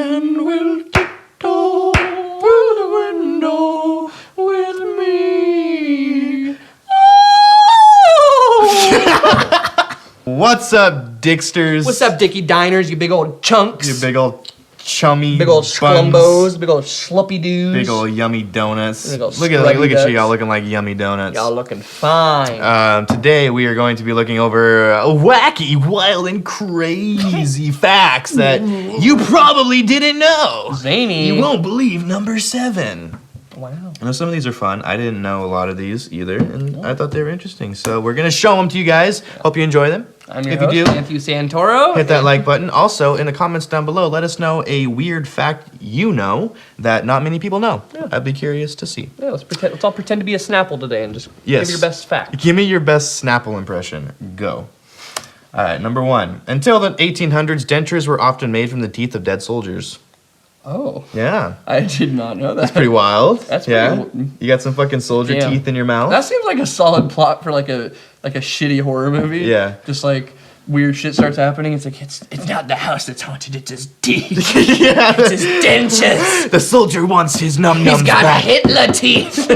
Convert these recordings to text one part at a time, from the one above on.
and we'll tiptoe through the window with me. Oh. What's up, Dicksters? What's up, Dickie Diners, you big old chunks? You big old chummy big old buns. sclumbos, big old schluppy dudes. Big old yummy donuts. Big old Look scrubby at ducks. you, y'all looking like yummy donuts. Y'all looking fine. Today we are going to be looking over wacky, wild, and crazy facts that you probably didn't know. Zany. You won't believe number 7. Wow. I know some of these are fun. I didn't know a lot of these either, and I thought they were interesting. So we're gonna show them to you guys. Hope you enjoy them. I'm your if host, you do, Matthew Santoro. hit that like button. Also, in the comments down below, let us know a weird fact you know that not many people know. Yeah. I'd be curious to see. Yeah, let's all pretend to be a Snapple today and just Yes. give your best fact. Give me your best Snapple impression. Go. All right, number 1. Until the 1800s, dentures were often made from the teeth of dead soldiers. Oh, Yeah. I did not know that. That's pretty wild. That's yeah. pretty You got some fucking soldier Damn. teeth in your mouth. That seems like a solid plot for like a shitty horror movie. Yeah. Just like weird shit starts happening. It's like it's not the house that's haunted. It's his teeth. Yeah. It's his dentures. The soldier wants his num-nums He's got back. Hitler teeth.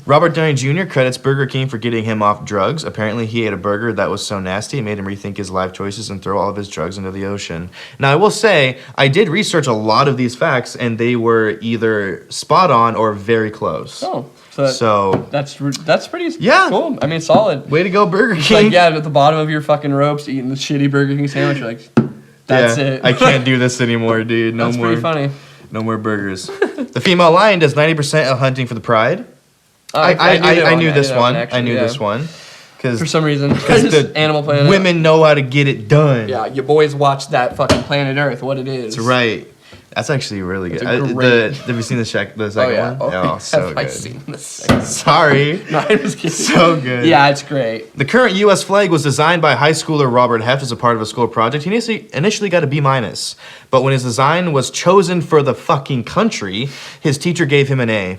Robert Downey Jr. credits Burger King for getting him off drugs. Apparently, he ate a burger that was so nasty it made him rethink his life choices and throw all of his drugs into the ocean. Now, I will say, I did research a lot of these facts, and they were either spot on or very close. Oh, So, that's pretty Yeah. cool. I mean, solid. way to go, Burger It's King. like, yeah, at the bottom of your fucking ropes, eating the shitty Burger King sandwich, you're like, that's it. I can't do this anymore, dude. No That's more. pretty funny. No more burgers. The female lion does 90% of hunting for the pride. I knew this one. actually, I knew yeah. this one. Because For some reason, the Animal Planet. women know how to get it done. Yeah, your boys watch that fucking Planet Earth. What it is. That's right. That's actually really good. It's a great- Have you seen the second Oh yeah. one? Oh, so have I good. seen the second? Sorry. No, I was kidding. So good. Yeah, it's great. The current U.S. flag was designed by high schooler Robert Heft as a part of a school project. He initially got a B-, but when his design was chosen for the fucking country, his teacher gave him an A.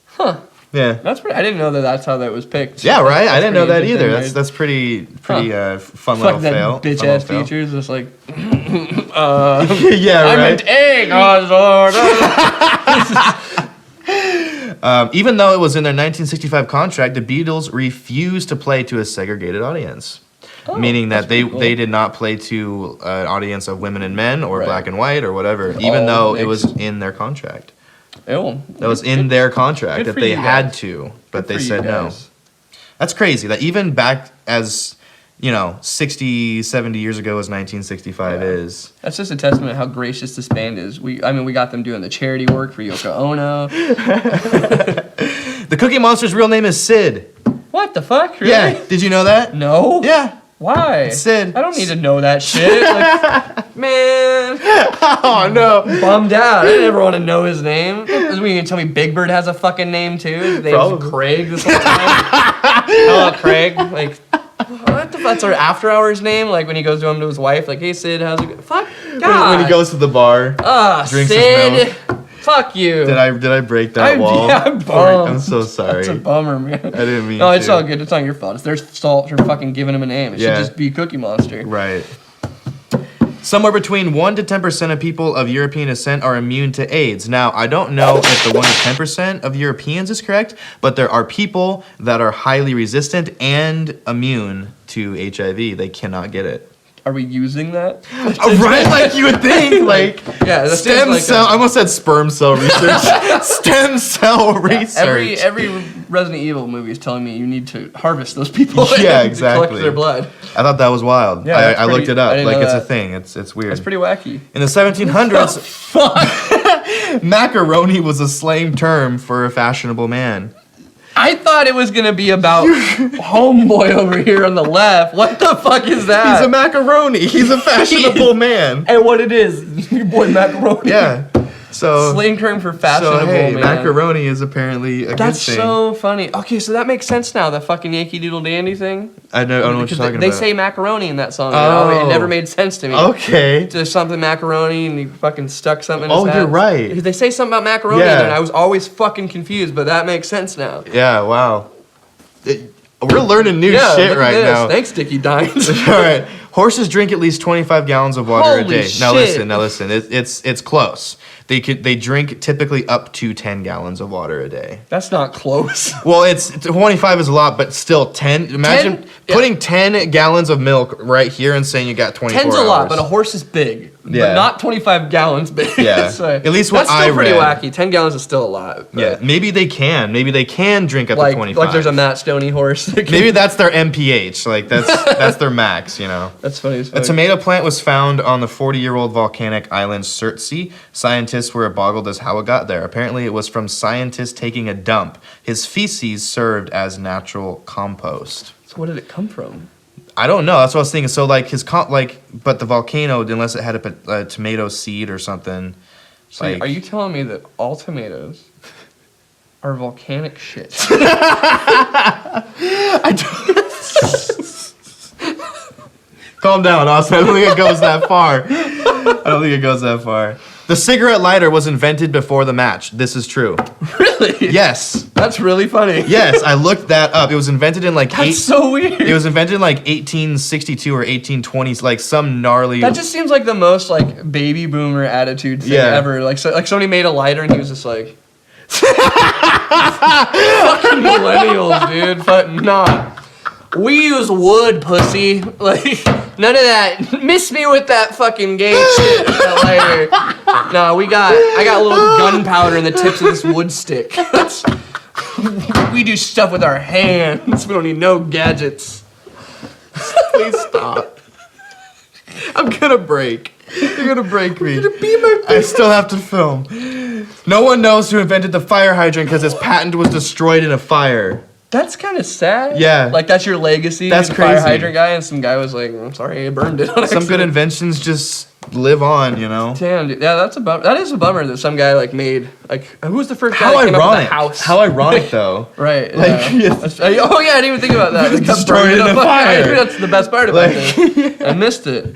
Huh. Yeah. That's pretty. I didn't know that that's how that was picked. Yeah, right. I didn't know that pretty either. interesting, That's pretty fun Fuck little that fail. bitch Fun ass little fail. teachers just like Yeah, I right. meant egg. Oh, Lord. Even though it was in their 1965 contract, the Beatles refused to play to a segregated audience. Meaning that that's pretty cool. they did not play to an audience of women and men or Right. black and white or whatever, even All though it was mixed. in their contract. Ew. That was in their contract good that for they you had guys. to, but Good they for you said no. guys. That's crazy that even back as, 60, 70 years ago as 1965 is. That's just a testament to how gracious this band is. We got them doing the charity work for Yoko Ono. The Cookie Monster's real name is Sid. What the fuck? Really? Yeah, did you know that? No. Yeah. Why? Sid. I don't need to know that shit. Like, man, Oh no. bummed out. I didn't ever want to know his name. Are we gonna tell me Big Bird has a fucking name too? His name's Probably. Craig this whole time. Hello, Craig. Like, what the fuck? That's our after hours name. Like when he goes to him to his wife, like, hey Sid, how's it going? Fuck. God. When he goes to the bar. drinks his Sid. Fuck you. Did I break that wall? Yeah, I'm bummed. I'm so sorry. That's a bummer, man. I didn't mean No, it's to. all good. It's not your fault. It's their fault for fucking giving him a name. It Yeah. should just be Cookie Monster. Right. Somewhere between 1 to 10% of people of European descent are immune to AIDS. Now, I don't know if the 1 to 10% of Europeans is correct, but there are people that are highly resistant and immune to HIV. They cannot get it. Are we using that? Right? Like you would think, like Yeah, that seems stem like cell. I almost said sperm cell research. Stem cell research. Every Resident Evil movie is telling me you need to harvest those people. Yeah, and exactly. collect their blood. I thought that was wild. Yeah, I that's looked pretty- it I up. didn't Like know it's a that. thing. It's weird. That's pretty wacky. In the 1700s, Fuck. macaroni was a slang term for a fashionable man. I thought it was gonna be about homeboy over here on the left. What the fuck is that? He's a macaroni. He's a fashionable man. And what it is, your boy Macaroni. Yeah. So, Slang term for fashionable, hey, man. macaroni is apparently a That's good thing. so funny. Okay, so that makes sense now, the fucking Yankee Doodle Dandy thing. I don't know what you're Because talking they about. say macaroni in that song. Oh. It never made sense to me. Okay. Just something macaroni and he fucking stuck something in his Oh, hat. you're right. They say something about macaroni Yeah. in there, and I was always fucking confused, but that makes sense now. Yeah, wow. We're learning new Yeah, shit look at right this. now. Thanks, Dickie Dines. All right. Horses drink at least 25 gallons of water a Holy day. shit. Now listen. It's close. They drink typically up to 10 gallons of water a day. That's not close. Well, it's 25 is a lot, but still 10. Imagine putting 10 gallons of milk right here and saying you got 24 10's hours. a lot, but a horse is big. Yeah. But not 25 gallons big. Yeah. So, At least what that's still I pretty read. wacky. 10 gallons is still a lot. Yeah, maybe they can drink up to 25. Like there's a Matt Stoney horse. Maybe that's their MPH. Like that's their max. You know. That's funny. A tomato plant was found on the 40-year-old volcanic island Surtsey. Scientists were boggled as how it got there. Apparently, it was from scientists taking a dump. His feces served as natural compost. So where did it come from? I don't know. That's what I was thinking. So like but the volcano, unless it had a tomato seed or something. So like, are you telling me that all tomatoes are volcanic shit? Calm down, Austin. I don't think it goes that far. The cigarette lighter was invented before the match. This is true. Really? Yes. That's really funny. Yes, I looked that up. It was invented in like That's so weird. It was invented in like 1862 or 1820s, like some gnarly. That just seems like the most like baby boomer attitude thing ever. Like somebody made a lighter and he was just like, fucking millennials, dude. Fucking nah. We use wood, pussy. Like none of that. Miss me with that fucking gay shit. With that lighter. Nah, I got a little gunpowder in the tips of this wood stick. We do stuff with our hands. We don't need no gadgets. Please stop. I'm gonna break. You're gonna break me. I still have to film. No one knows who invented the fire hydrant because his patent was destroyed in a fire. That's kind of sad. Yeah. Like that's your legacy. That's You're the crazy. Fire hydrant guy, and some guy was like, "I'm sorry, I burned it." On Some good accident." inventions just live on, you know. Damn, dude. Yeah, that's a bummer. That is a bummer that some guy like made like who was the first guy How that came up with ironic. the house? How ironic though. Right. Like, Yeah. Oh yeah, I didn't even think about that. Like, Destroyed in a fire. That's the best part about it. I missed it.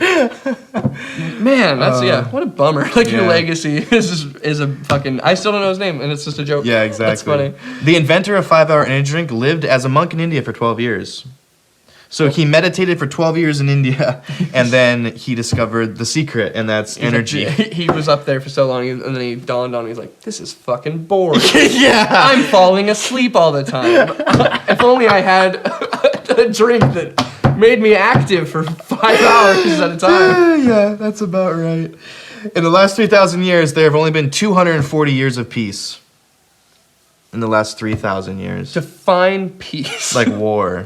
Man, that's what a bummer. Like your Yeah. legacy is a fucking. I still don't know his name, and it's just a joke. Yeah, exactly. That's funny. The inventor of 5-hour energy drink lived as a monk in India for 12 years. So he meditated for 12 years in India, and then he discovered the secret, and that's energy. He was up there for so long, and then he dawned on me. He's like, "This is fucking boring. Yeah. I'm falling asleep all the time. If only I had a drink that made me active for 5 hours at a time." Yeah, that's about right. In the last 3,000 years, there have only been 240 years of peace. In the last 3,000 years. Define peace. Like war.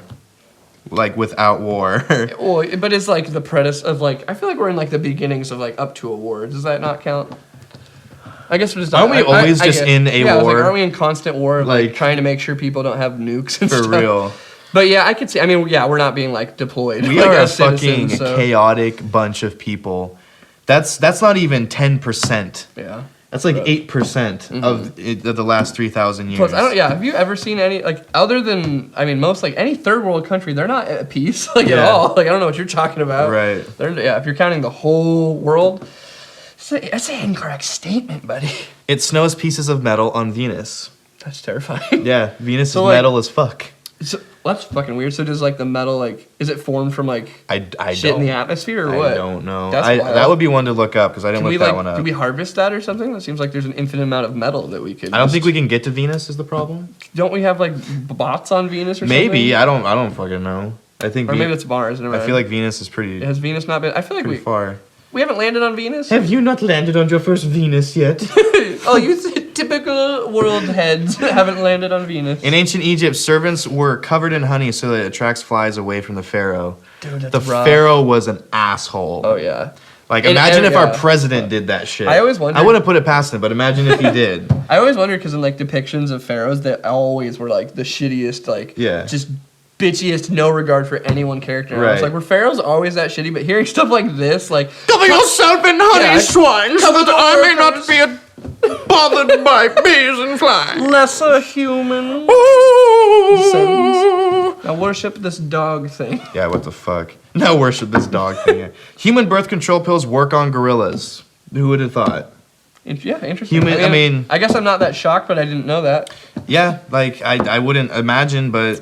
Like without war. Well, but it's like the preface of like I feel like we're in like the beginnings of like up to a war. Does that not count? I guess we're just. Aren't we always just in a I was like, war? aren't we in constant war? Of, like Like- trying to make sure people don't have nukes and For stuff? real. But yeah, I could see. I mean, yeah, we're not being like deployed. We like, are a as citizens, fucking so- chaotic bunch of people. That's not even 10%. Yeah. That's like 8% of the last 3,000 years. Plus, I don't. Yeah, have you ever seen any like other than most like any third world country? They're not at peace like at Yeah. all. Like I don't know what you're talking about. Right. If you're counting the whole world, that's an incorrect statement, buddy. It snows pieces of metal on Venus. That's terrifying. Yeah, Venus So, is like- metal as fuck. So, that's fucking weird. So does like the metal is it formed from like I shit don't, in the atmosphere or what? I don't know. That's wild. That would be one to look up because I didn't Can we look that one up. do we harvest that or something? That seems like there's an infinite amount of metal that we could. I don't think we can get to Venus is the problem. Don't we have like bots on Venus or Maybe something? I don't fucking know. I think Or maybe it's Mars. Never I mind. feel like Venus is pretty Has Venus not been? I feel like pretty far. we haven't landed on Venus. Have you not landed on your first Venus yet? Oh, you typical world heads haven't landed on Venus. In ancient Egypt, servants were covered in honey so that it attracts flies away from the pharaoh. Dude, that's The rough. pharaoh was an asshole. Oh yeah. Like And imagine if our yeah. president did that shit. I always wondered- I wouldn't put it past him, but imagine if he did. I always wondered because in like depictions of pharaohs, they always were like the shittiest, like Yeah. just bitchiest, no regard for anyone character. And I was Right. like, were pharaohs always that shitty? But hearing stuff like this, like Cover yourself in honey, Yeah, swine, so that I may not be bothered by bees and flies. lesser human. Now worship this dog thing. Yeah, what the fuck? Now worship this dog thing. Human birth control pills work on gorillas. Who would have thought? Yeah, interesting. I mean- I guess I'm not that shocked, but I didn't know that. Yeah, like I wouldn't imagine, but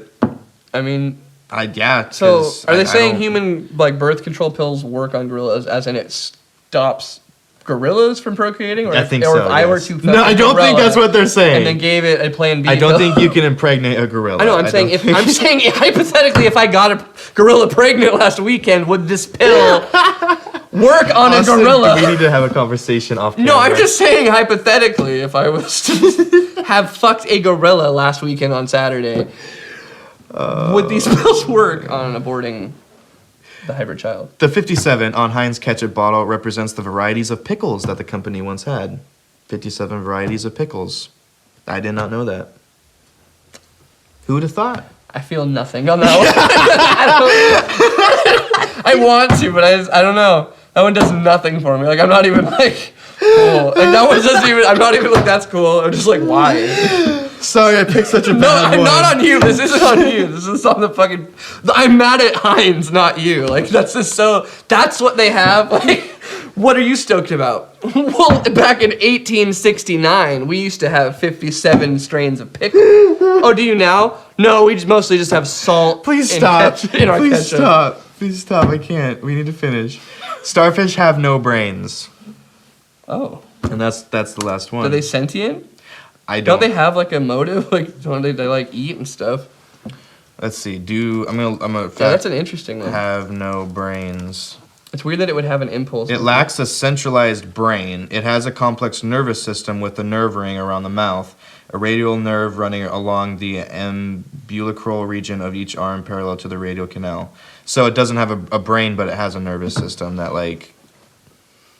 I mean, Yeah. So 'cause are they I saying don't- human like birth control pills work on gorillas, as in it stops gorillas from procreating? Or I think so. if I were yes. to No, I don't think that's what they're saying. and then gave it a Plan B. I don't pill. think you can impregnate a gorilla. I know. I'm saying hypothetically, if I got a gorilla pregnant last weekend, would this pill work on a Austin, gorilla? we need to have a conversation off camera. No, I'm just saying hypothetically, if I was to have fucked a gorilla last weekend on Saturday, would these pills work on aborting the hybrid child? The 57 on Heinz ketchup bottle represents the varieties of pickles that the company once had. 57 varieties of pickles. I did not know that. Who would have thought? I feel nothing on that one. I want to, but I don't know. That one does nothing for me. Like, I'm not even like, cool. Like, that one doesn't even, I'm not even like, that's cool. I'm just like, why? Sorry, I picked such a No, bad I'm one. not on you. This isn't on you. This is on the fucking, I'm mad at Heinz, not you. Like, that's just so, that's what they have. Like, what are you stoked about? Well, back in 1869, we used to have 57 strains of pickle. Oh, do you now? No, we mostly just have salt. Please in stop. in our Please ketchup. stop. Please stop. I can't. We need to finish. Starfish have no brains. Oh. And that's the last one. Are they sentient? I Don't don't. they have like a motive? Like, don't they like eat and stuff? Let's see. I'm gonna Yeah, that's an interesting one. have no brains. It's weird that it would have an impulse. It lacks a centralized brain. It has a complex nervous system with a nerve ring around the mouth, a radial nerve running along the umbilical region of each arm parallel to the radial canal. So it doesn't have a brain, but it has a nervous system that, like,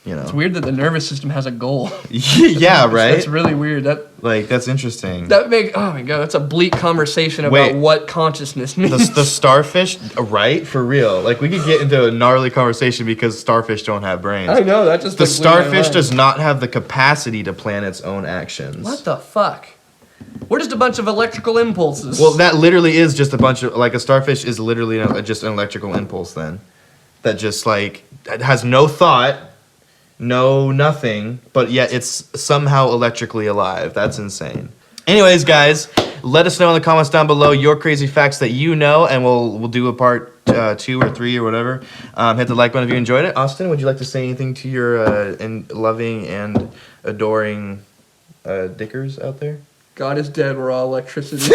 you know. It's weird that the nervous system has a goal. Yeah, right? That's really weird. That's interesting. Oh my god, that's a bleak conversation about Wait. what consciousness means. The starfish, right? For real. Like, we could get into a gnarly conversation because starfish don't have brains. I know, that just The like, blew my starfish mind. does not have the capacity to plan its own actions. What the fuck? We're just a bunch of electrical impulses. Well, that literally is just a bunch of, like, a starfish is literally just an electrical impulse then. That just, like, it has no thought, no nothing, but yet it's somehow electrically alive. That's insane. Anyways, guys, let us know in the comments down below your crazy facts that you know, and we'll do a part 2 or 3 or whatever. Hit the like button if you enjoyed it. Austin, would you like to say anything to your loving and adoring dickers out there? God is dead, we're all electricity.